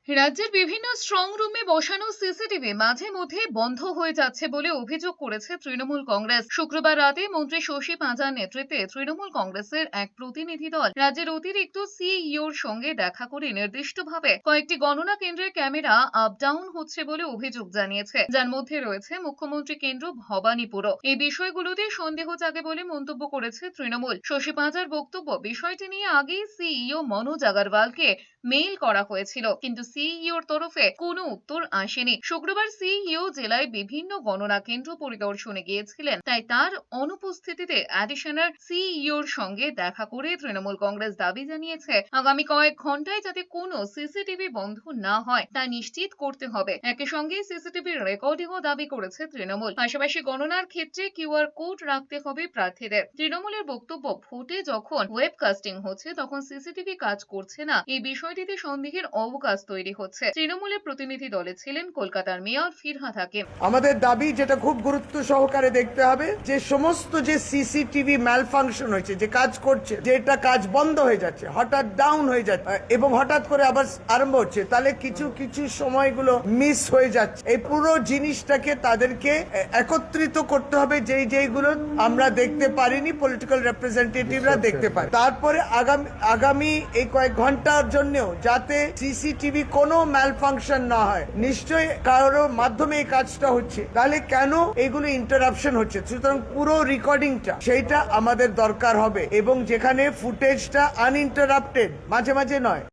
রাজ্যের বিভিন্ন স্ট্রং রুমে বসানো সিসিটিভি মাঝে মধ্যে বন্ধ হয়ে যাচ্ছে বলে অভিযোগ করেছে তৃণমূল কংগ্রেস। শুক্রবার রাতে মন্ত্রী শশী পাঁজার নেতৃত্বে তৃণমূল কংগ্রেসের এক প্রতিনিধি দল রাজ্যের অতিরিক্ত সিইওর সঙ্গে দেখা করে নির্দিষ্টভাবে কয়েকটি গণনা কেন্দ্রের ক্যামেরা আপ ডাউন হচ্ছে বলে অভিযোগ জানিয়েছে, যার মধ্যে রয়েছে মুখ্যমন্ত্রী কেন্দ্র ভবানীপুর। এই বিষয়গুলোতে সন্দেহ জাগে বলে মন্তব্য করেছে তৃণমূল। শশী পাঁজার বক্তব্য, বিষয়টি নিয়ে আগেই সিইও মনোজ আগরওয়ালকে মেইল করা হয়েছিল, কিন্তু সিইওর তরফে কোনো উত্তর আসেনি। শুক্রবার সিইও জেলায় বিভিন্ন গণনা কেন্দ্র পরিদর্শনে গিয়েছিলেন, তাই তার অনুপস্থিতিতে অ্যাডিশনাল সিইওর সঙ্গে দেখা করে তৃণমূল কংগ্রেস দাবি জানিয়েছে আগামী কয়েক ঘন্টায় যাতে কোনো সিসিটিভি বন্ধ না হয় তা নিশ্চিত করতে হবে। একই সঙ্গে সিসিটিভির রেকর্ডিংও দাবি করেছে তৃণমূল। পাশাপাশি গণনার ক্ষেত্রে কিউআর কোড রাখতে হবে প্রার্থীদের। তৃণমূলের বক্তব্য, ভোটে যখন ওয়েবকাস্টিং হচ্ছে তখন সিসিটিভি কাজ করছে না, এই বিষয়টিতে সন্দেহের অবকাশ তৈরি হচ্ছে। তৃণমূলের প্রতিনিধি দলে ছিলেন কলকাতার মেয়র ফিরহাদ হাকিম। আমাদের দাবি, যেটা খুব গুরুত্ব সহকারে দেখতে হবে, যে সমস্ত যে সিসিটিভি ম্যালফাংশন হয়েছে, যে কাজ করছে, যেটা কাজ বন্ধ হয়ে যাচ্ছে, হঠাৎ ডাউন হয়ে যাচ্ছে এবং হঠাৎ করে আবার আরম্ভ হচ্ছে, তাহলে কিছু কিছু সময়গুলো মিস হয়ে যাচ্ছে। এই পুরো জিনিসটাকে তাদেরকে একত্রিত করতে হবে, যেইগুলো আমরা দেখতে পারিনি, পলিটিক্যাল রিপ্রেজেন্টেটিভরা দেখতে পারে। তারপরে আগামী এই কয়েক ঘন্টার জন্যও যাতে সিসিটিভি কোনো ম্যালফাংশন না হয়। নিশ্চয়ই কারোর মাধ্যমে এই কাজটা হচ্ছে, তাহলে কেন এগুলো ইন্টারাপশন হচ্ছে? সুতরাং পুরো রেকর্ডিংটা সেইটা আমাদের দরকার হবে, এবং যেখানে ফুটেজটা আনইন্টারাপ্টেড, মাঝে মাঝে নয়।